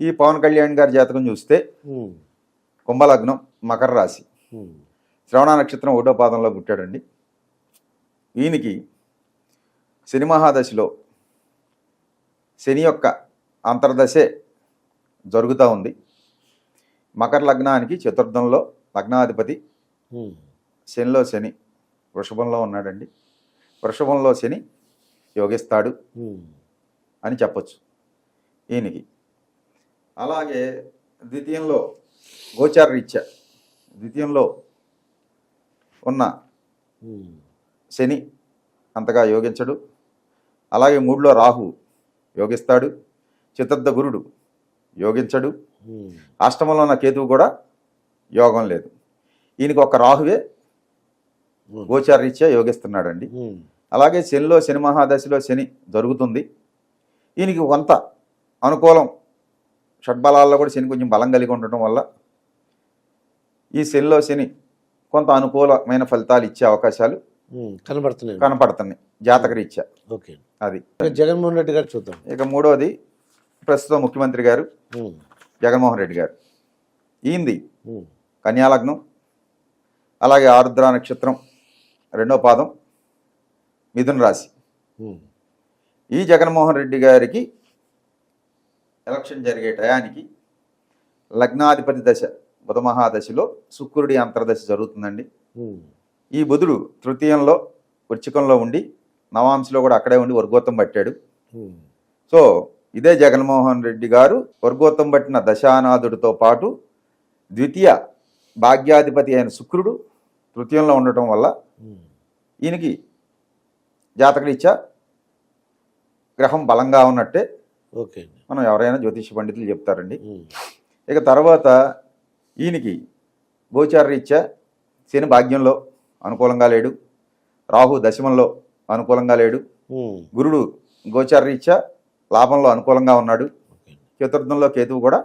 ఈ పవన్ కళ్యాణ్ గారి జాతకం చూస్తే కుంభలగ్నం, మకర రాశి, శ్రవణ నక్షత్రం 1వ పాదంలో పుట్టాడండి. ఈయనకి శని మహాదశలో శని యొక్క అంతర్దశే జరుగుతూ ఉంది. మకర లగ్నానికి చతుర్థంలో లగ్నాధిపతి శనిలో శని వృషభంలో ఉన్నాడండి. వృషభంలో శని యోగిస్తాడు అని చెప్పచ్చు ఈయనకి. అలాగే ద్వితీయంలో గోచార రీత్యా ద్వితీయంలో ఉన్న శని అంతగా యోగించడు. అలాగే 3లో రాహు యోగిస్తాడు. చతుర్థ గురుడు యోగించడు. అష్టమంలో ఉన్న కేతువు కూడా యోగం లేదు. ఈయనకి ఒక రాహువే గోచార రీత్యా యోగిస్తున్నాడండి. అలాగే శనిలో శని మహాదశలో శని జరుగుతుంది. ఈయనకి కొంత అనుకూలం, షడ్బలాల్లో కూడా శని కొంచెం బలం కలిగి ఉండటం వల్ల ఈ శనిలో శని కొంత అనుకూలమైన ఫలితాలు ఇచ్చే అవకాశాలు కనపడుతున్నాయి జాతక రీత్యా. అది జగన్మోహన్ రెడ్డి గారు చూద్దాం. ఇక 3వది ప్రస్తుతం ముఖ్యమంత్రి గారు జగన్మోహన్ రెడ్డి గారు. ఈయనది కన్యాలగ్నం, అలాగే ఆరుద్ర నక్షత్రం 2వ పాదం, మిథున రాశి. ఈ జగన్మోహన్ రెడ్డి గారికి ఎలక్షన్ జరిగే టయానికి లగ్నాధిపతి దశ బుధ మహాదశలో శుక్రుడి అంతర్దశ జరుగుతుందండి. ఈ బుధుడు తృతీయంలో వృచ్చికంలో ఉండి నవాంశలో కూడా అక్కడే ఉండి వర్గోత్తం పట్టాడు. సో ఇదే జగన్మోహన్ రెడ్డి గారు వర్గోత్తం పట్టిన దశానాథుడితో పాటు ద్వితీయ భాగ్యాధిపతి అయిన శుక్రుడు తృతీయంలో ఉండటం వల్ల ఈయనకి జాతకరీత్యా గ్రహం బలంగా ఉన్నట్టే మనం ఎవరైనా జ్యోతిష పండితులు చెప్తారండి. ఇక తర్వాత ఈయనకి గోచార రీత్యా శని భాగ్యంలో అనుకూలంగా లేడు, రాహు దశమంలో అనుకూలంగా లేడు, గురుడు గోచార రీత్యా లాభంలో అనుకూలంగా ఉన్నాడు, చతుర్థంలో కేతువు కూడా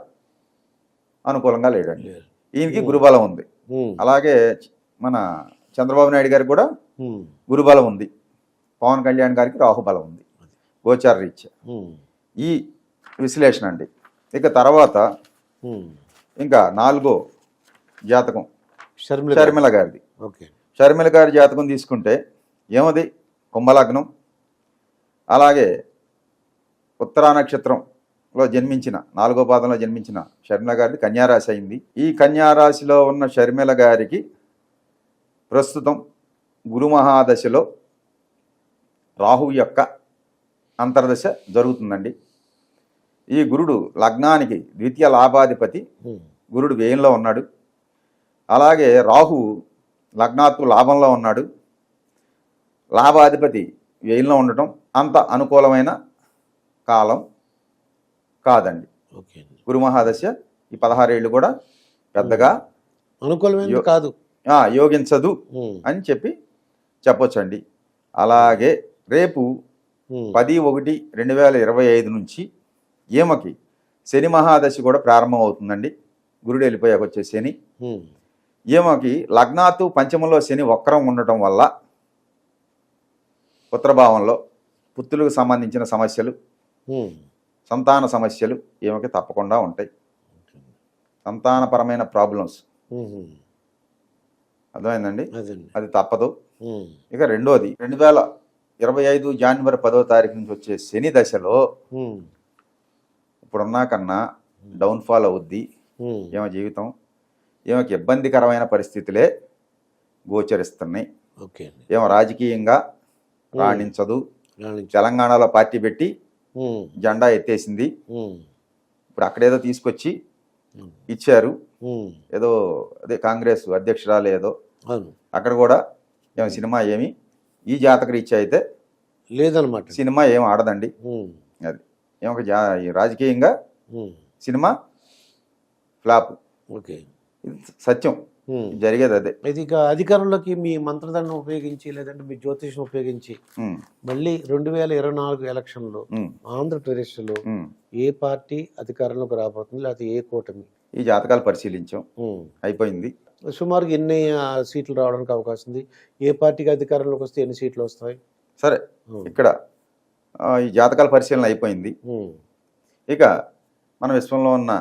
అనుకూలంగా లేడండి. ఈయనకి గురుబలం ఉంది. అలాగే మన చంద్రబాబు నాయుడు గారికి కూడా గురుబలం ఉంది. పవన్ కళ్యాణ్ గారికి రాహుబలం ఉంది గోచార రీత్యా. ఈ విశ్లేషణ అండి. ఇక తర్వాత ఇంకా 4వ జాతకం షర్మిల గారిది. షర్మిల గారి జాతకం తీసుకుంటే ఏమది కుంభలగ్నం, అలాగే ఉత్తరా నక్షత్రంలో జన్మించిన 4వ పాదంలో జన్మించిన షర్మిల గారిది కన్యారాశి అయింది. ఈ కన్యారాశిలో ఉన్న షర్మిల గారికి ప్రస్తుతం గురు మహాదశలో రాహు యొక్క అంతర్దశ జరుగుతుందండి. ఈ గురుడు లగ్నానికి ద్వితీయ లాభాధిపతి, గురుడు వ్యయంలో ఉన్నాడు. అలాగే రాహు లగ్నాత్తు లాభంలో ఉన్నాడు. లాభాధిపతి వ్యయంలో ఉండటం అంత అనుకూలమైన కాలం కాదండి. గురు మహాదశ ఈ 16 ఏళ్ళు కూడా పెద్దగా అనుకూలమైన కాదు, యోగించదు అని చెప్పొచ్చండి. అలాగే రేపు 10/1/2025 నుంచి ఈమెకి శని మహాదశ కూడా ప్రారంభం అవుతుందండి. గురుడు వెళ్ళిపోయాక వచ్చే శని. ఈమెకి లగ్నాత్తు పంచమంలో శని వక్రం ఉండటం వల్ల పుత్రభావంలో పుత్రులకు సంబంధించిన సమస్యలు, సంతాన సమస్యలు ఈమెకి తప్పకుండా ఉంటాయి. సంతానపరమైన ప్రాబ్లమ్స్ అర్థమైందండి, అది తప్పదు. ఇక 2వది 2025 జనవరి 10వ తారీఖు నుంచి వచ్చే శని దశలో ఇప్పుడున్నా కన్నా డౌన్ఫాల్ అవుద్ది ఏమో జీవితం. ఏమోకి ఇబ్బందికరమైన పరిస్థితులే గోచరిస్తున్నాయి. ఏమో రాజకీయంగా రాణించదు. తెలంగాణలో పార్టీ పెట్టి జెండా ఎత్తేసింది. ఇప్పుడు అక్కడేదో తీసుకొచ్చి ఇచ్చారు, ఏదో అదే కాంగ్రెస్ అధ్యక్షురాలు ఏదో, అక్కడ కూడా ఏమో సినిమా ఏమి ఈ జాతక రీత్యా అయితే లేదనమాట. సినిమా ఏం ఆడదండి. అది ఏమో రాజకీయంగా సినిమా ఫ్లాప్. సత్యం జరిగేది అదే. ఇది ఇక అధికారంలోకి మీ మంత్రదండం ఉపయోగించి లేదంటే మీ జ్యోతిషం ఉపయోగించి మళ్ళీ 2024 ఎలక్షన్లో ఆంధ్రప్రదేశ్లో ఏ పార్టీ అధికారంలోకి రాబోతుంది, లేకపోతే ఏ కూటమి? ఈ జాతకాలు పరిశీలించాం, అయిపోయింది. సుమారుగా ఎన్ని సీట్లు రావడానికి అవకాశం ఉంది? ఏ పార్టీకి అధికారంలోకి వస్తే ఎన్ని సీట్లు వస్తాయి? సరే, ఇక్కడ ఈ జాతకాల పరిశీలన అయిపోయింది. ఇక మన విశ్వంలో ఉన్న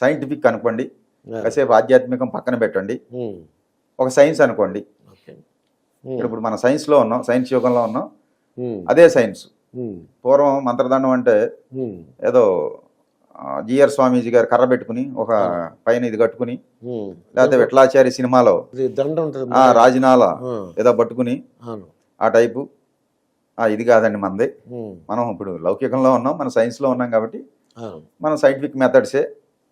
సైంటిఫిక్ అనుకోండి, కాసేపు ఆధ్యాత్మికం పక్కన పెట్టండి, ఒక సైన్స్ అనుకోండి. ఇప్పుడు మన సైన్స్లో ఉన్నాం, సైన్స్ యుగంలో ఉన్నాం. అదే సైన్స్. పూర్వం మంత్రదండం అంటే ఏదో జిఆర్ స్వామీజీ గారు కర్ర పెట్టుకుని ఒక పైన ఇది కట్టుకుని, లేకపోతే విఠలాచారి సినిమాలో దండ ఉంటుంది, రాజనాల ఏదో పట్టుకుని ఆ టైపు. ఇది కాదండి మనది. మనం ఇప్పుడు లౌకికంలో ఉన్నాం, మన సైన్స్లో ఉన్నాం కాబట్టి మనం సైంటిఫిక్ మెథడ్సే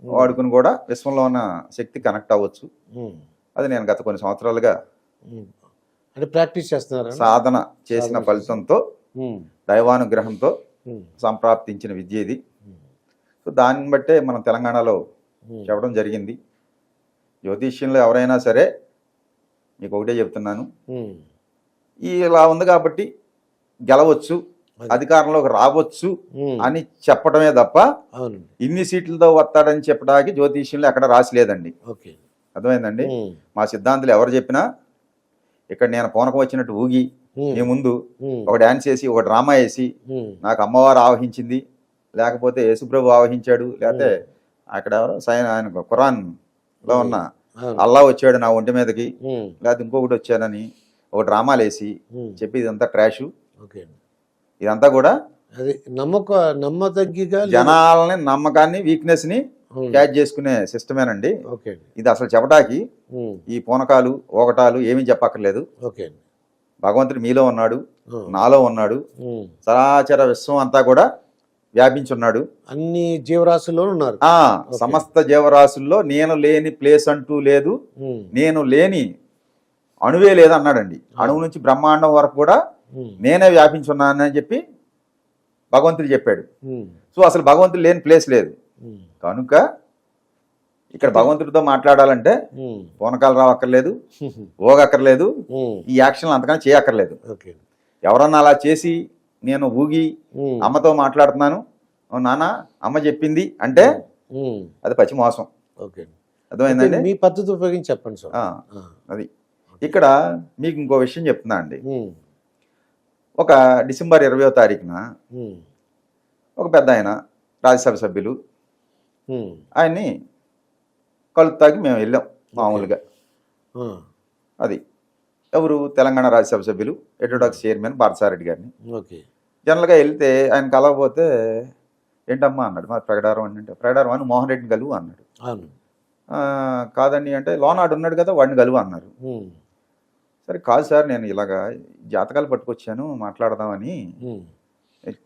వాడుకుని కూడా విశ్వంలో ఉన్న శక్తి కనెక్ట్ అవ్వచ్చు. అది నేను గత కొన్ని సంవత్సరాలుగా అంటే ప్రాక్టీస్ చేస్తున్నారు. సాధన చేసిన ఫలితంతో, దైవానుగ్రహంతో సంప్రాప్తించిన విద్య ఇది. సో దాన్ని బట్టే మనం తెలంగాణలో చెప్పడం జరిగింది. జ్యోతిష్యంలో ఎవరైనా సరే మీకు ఒకటే చెప్తున్నాను, ఇలా ఉంది కాబట్టి గెలవచ్చు, అధికారంలోకి రావచ్చు అని చెప్పడమే తప్ప ఇన్ని సీట్లతో వస్తాడని చెప్పడానికి జ్యోతిష్యంలో ఎక్కడ రాసి లేదండి. అర్థమైందండి? మా సిద్ధాంతులు ఎవరు చెప్పినా ఇక్కడ నేను పూనకం వచ్చినట్టు ఊగి మీ ముందు ఒక డాన్స్ వేసి ఒక డ్రామా వేసి నాకు అమ్మవారు ఆవహించింది, లేకపోతే యేసుప్రభు ఆవహించాడు, లేకపోతే అక్కడ ఎవరో ఆయన ఖురాన్ లో ఉన్న అల్లా వచ్చాడు నా ఒంటి మీదకి, లేకపోతే ఇంకొకటి వచ్చానని ఒక డ్రామాలు వేసి చెప్పి ఇదంతా ట్రాష్. ఇదంతా కూడా జనాలని నమ్మకాన్ని వీక్నెస్ ని క్యాచ్ చేసుకునే సిస్టమేనండి. ఇది అసలు చెప్పడానికి ఈ పూనకాలు ఒకటాలు ఏమీ చెప్పక్కర్లేదు. భగవంతుడు మీలో ఉన్నాడు, నాలో ఉన్నాడు, చరాచర విశ్వం అంతా కూడా వ్యాపించున్నాడు, అన్ని జీవరాశుల్లో ఉన్నారు. సమస్త జీవరాశుల్లో నేను లేని ప్లేస్ అంటూ లేదు, నేను లేని అణువే లేదు అన్నాడండి. అణువు నుంచి బ్రహ్మాండం వరకు కూడా నేనే వ్యాపించున్నానని చెప్పి భగవంతుడు చెప్పాడు. సో అసలు భగవంతుడు లేని ప్లేస్ లేదు. కనుక ఇక్కడ భగవంతుడితో మాట్లాడాలంటే పూనకాలు రావక్కర్లేదు, ఓగక్కర్లేదు, ఈ యాక్షన్లు అంతకన్నా చేయక్కర్లేదు. ఎవరన్నా అలా చేసి నేను ఊగి అమ్మతో మాట్లాడుతున్నాను, నాన్న అమ్మ చెప్పింది అంటే అది పచ్చి మోసం. అర్థమైందండి? మీ పద్ధతి ఉపయోగించి చెప్పండి సార్. అది ఇక్కడ మీకు ఇంకో విషయం చెప్తున్నా అండి. ఒక డిసెంబర్ 20వ తారీఖున ఒక పెద్ద ఆయన రాజ్యసభ సభ్యులు ఆయన్ని కలుతాకి మేము వెళ్ళాం మామూలుగా. అది ఎవరు? తెలంగాణ రాజ్యసభ సభ్యులు హెటరోడాక్స్ చైర్మన్ పార్థసారథి గారిని. జనరల్గా వెళ్తే ఆయన కలవకపోతే ఏంటమ్మా అన్నాడు, మా ప్రగడారం అని. అంటే ప్రగడారం అని మోహన్ రెడ్డిని కలువు అన్నాడు. కాదండి అంటే లోనాడు ఉన్నాడు కదా వాడిని కలువు అన్నారు. సరే కాదు సార్, నేను ఇలాగా జాతకాలు పట్టుకొచ్చాను మాట్లాడదామని.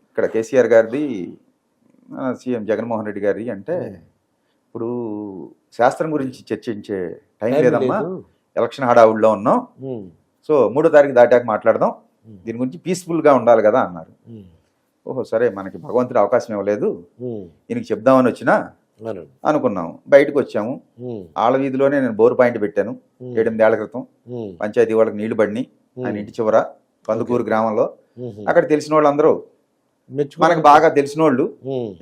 ఇక్కడ కేసీఆర్ గారిది, సీఎం జగన్మోహన్ రెడ్డి గారి అంటే ఇప్పుడు శాస్త్రం గురించి చర్చించే టైం లేదమ్మా, ఎలక్షన్ హడావుడిలో ఉన్నాం, సో 3వ తారీఖు దాటాక మాట్లాడదాం, దీని గురించి పీస్ఫుల్గా ఉండాలి కదా అన్నారు. ఓహో సరే, మనకి భగవంతుడు అవకాశం ఇవ్వలేదు, ఈయనకి చెప్దామని వచ్చినా అనుకున్నాము. బయటకు వచ్చాము. ఆళ్ళ వీధిలోనే నేను బోరు పాయింట్ పెట్టాను 7-8 ఏళ్ల క్రితం. పంచాయతీ వాళ్ళకి నీళ్లు పడినాయి ఆయన ఇంటి చివర కందుకూరు గ్రామంలో. అక్కడ తెలిసిన వాళ్ళందరూ, మనకు బాగా తెలిసిన వాళ్ళు,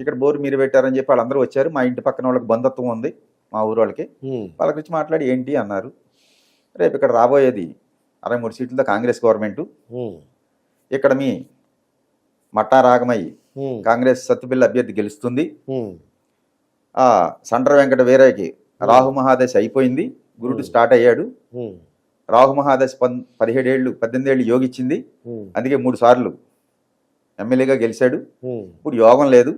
ఇక్కడ బోరు మీరు పెట్టారని చెప్పి వాళ్ళందరూ వచ్చారు. మా ఇంటి పక్కన వాళ్ళకి బంధుత్వం ఉంది మా ఊరు వాళ్ళకి. వాళ్ళ గురించి మాట్లాడి ఏంటి అన్నారు. రేపు ఇక్కడ రాబోయేది 63 సీట్లతో కాంగ్రెస్ గవర్నమెంట్, ఇక్కడ మీ మట్టా రాగమయ్యి కాంగ్రెస్ సత్తుబిల్ల అభ్యర్థి గెలుస్తుంది, సండ్ర వెంకట వీరయ్యకి రాహు మహాదశ అయిపోయింది, గురుడు స్టార్ట్ అయ్యాడు, రాహు మహాదశ 18 ఏళ్ళు యోగిచ్చింది, అందుకే 3 సార్లు ఎమ్మెల్యేగా గెలిచాడు, ఇప్పుడు యోగం లేదు.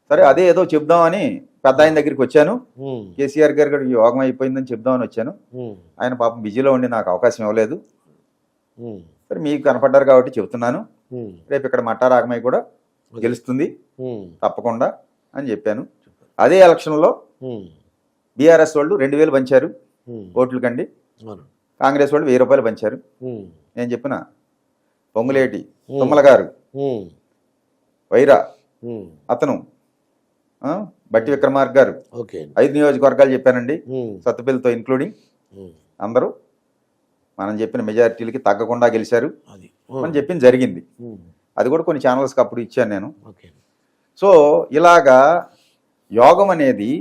సరే అదే ఏదో చెప్దామని పెద్ద ఆయన దగ్గరికి వచ్చాను. కేసీఆర్ గారు యోగం అయిపోయిందని చెప్దామని వచ్చాను. ఆయన పాపం బిజీలో ఉండి నాకు అవకాశం ఇవ్వలేదు. సరే మీకు కనపడ్డారు కాబట్టి చెప్తున్నాను, రేపు ఇక్కడ మట్టా రాగమయ్య కూడా గెలుస్తుంది తప్పకుండా అని చెప్పాను. అదే ఎలక్షన్లో బీఆర్ఎస్ వాళ్ళు 2000 పంచారు ఓట్లు కండి, కాంగ్రెస్ వాళ్ళు 1000 రూపాయలు పంచారు. నేను చెప్పిన పొంగులేటి తుమ్మల గారు, వైరా అతను, బట్టి విక్రమార్క గారు 5 నియోజకవర్గాలు చెప్పానండి, సత్తుపల్లితో ఇన్క్లూడింగ్. అందరూ మనం చెప్పిన మెజారిటీలకి తగ్గకుండా గెలిచారు. మనం చెప్పింది జరిగింది. అది కూడా కొన్ని ఛానల్స్కి అప్పుడు ఇచ్చాను నేను. సో ఇలాగా యోగం అనేది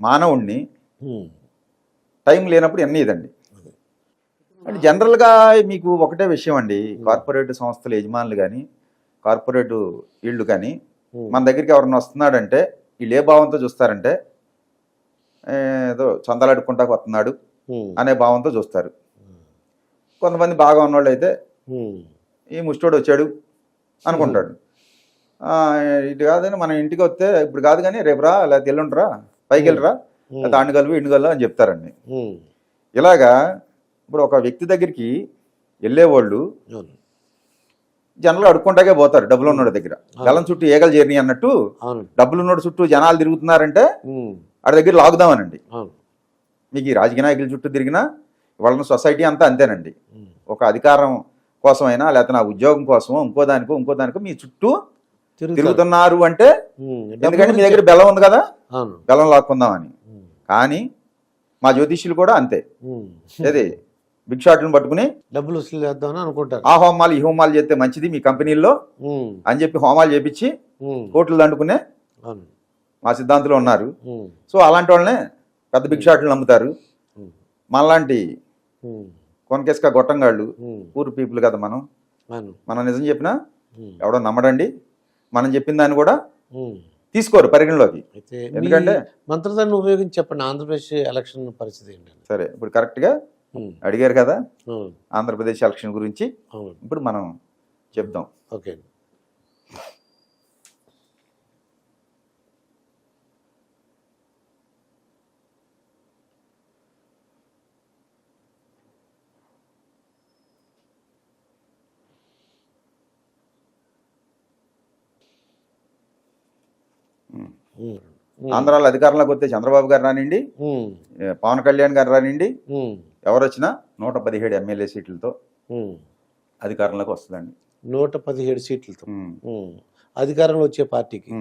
మానవుణ్ణి టైం లేనప్పుడు ఎన్ని ఇదండి. అంటే జనరల్గా మీకు ఒకటే విషయం అండి, కార్పొరేట్ సంస్థల యజమానులు కానీ కార్పొరేట్ వీళ్ళు కానీ మన దగ్గరికి ఎవరన్నా వస్తున్నాడంటే వీళ్ళు ఏ భావంతో చూస్తారంటే ఏదో చందాలు అడుక్కుంటా వస్తున్నాడు అనే భావంతో చూస్తారు. కొంతమంది బాగా ఉన్నవాళ్ళు అయితే ఈ ముష్టోడు వచ్చాడు అనుకుంటాడు. ఇటు కాదని మనం ఇంటికి వస్తే ఇప్పుడు కాదు కానీ రేపు రా లేకపోతే ఎల్లుండిరా పైకి వెళ్ళరా లేకపోతే అండుగలవు ఇండుగలవు అని చెప్తారండి. ఇలాగా ఇప్పుడు ఒక వ్యక్తి దగ్గరికి వెళ్ళేవాళ్ళు జనాలు అడుక్కుంటాకే పోతారు డబ్బులు ఉన్నోడి దగ్గర. గలం చుట్టూ ఏగలు చేరినాయి అన్నట్టు డబ్బులు ఉన్నోడి చుట్టూ జనాలు తిరుగుతున్నారంటే ఆడి దగ్గర లాగుదామనండి. మీకు ఈ రాజకీయ నాయకుల చుట్టూ తిరిగినా వాళ్ళ సొసైటీ అంతా అంతేనండి. ఒక అధికారం కోసమైనా లేకపోతే నా ఉద్యోగం కోసమో ఇంకో దానికో మీ చుట్టూ తిరుగుతున్నారు అంటే ఎందుకంటే మీ దగ్గర బెల్లం ఉంది కదా బెల్లం లాక్కుందామని. కానీ మా జ్యోతిష్యులు కూడా అంతే. ఏది బిగ్ షాట్లను పట్టుకుని డబ్బులు వసూలు చేద్దామని అనుకుంటారు. ఆ హోమాలు ఈ హోమాలు చేస్తే మంచిది మీ కంపెనీల్లో అని చెప్పి హోమాలు చేపించి కోట్లు దండుకునే మా సిద్ధాంతులు ఉన్నారు. సో అలాంటి వాళ్ళనే పెద్ద బిగ్ షాట్లు నమ్ముతారు. మనలాంటి కొనకేసుక గొట్టంగాళ్ళు పూర్ పీపుల్ కదా మనం నిజం చెప్పినా ఎవడో నమ్మడండి. మనం చెప్పిన దాన్ని కూడా తీసుకోరు పరిగణలోకి. ఎందుకంటే మంత్రదాన్ని ఉపయోగించి చెప్పండి ఆంధ్రప్రదేశ్ ఎలక్షన్ పరిస్థితి ఏంటంటే. సరే ఇప్పుడు కరెక్ట్గా అడిగారు కదా ఆంధ్రప్రదేశ్ ఎలక్షన్ గురించి. ఇప్పుడు మనం చెప్దాం. ఓకే. ఆంధ్రాలో అధికారంలోకి వస్తే చంద్రబాబు గారు రానిండి, పవన్ కళ్యాణ్ గారు రానిండి, ఎవరు వచ్చినా 117 ఎమ్మెల్యే సీట్లతో అధికారంలోకి వస్తుందండి. 117 సీట్లతో అధికారంలో వచ్చే పార్టీకి.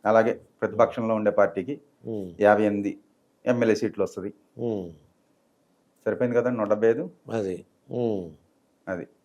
అలాగే ప్రతిపక్షంలో ఉండే పార్టీకి 58 ఎమ్మెల్యే సీట్లు వస్తుంది. సరిపోయింది కదండి 175. అది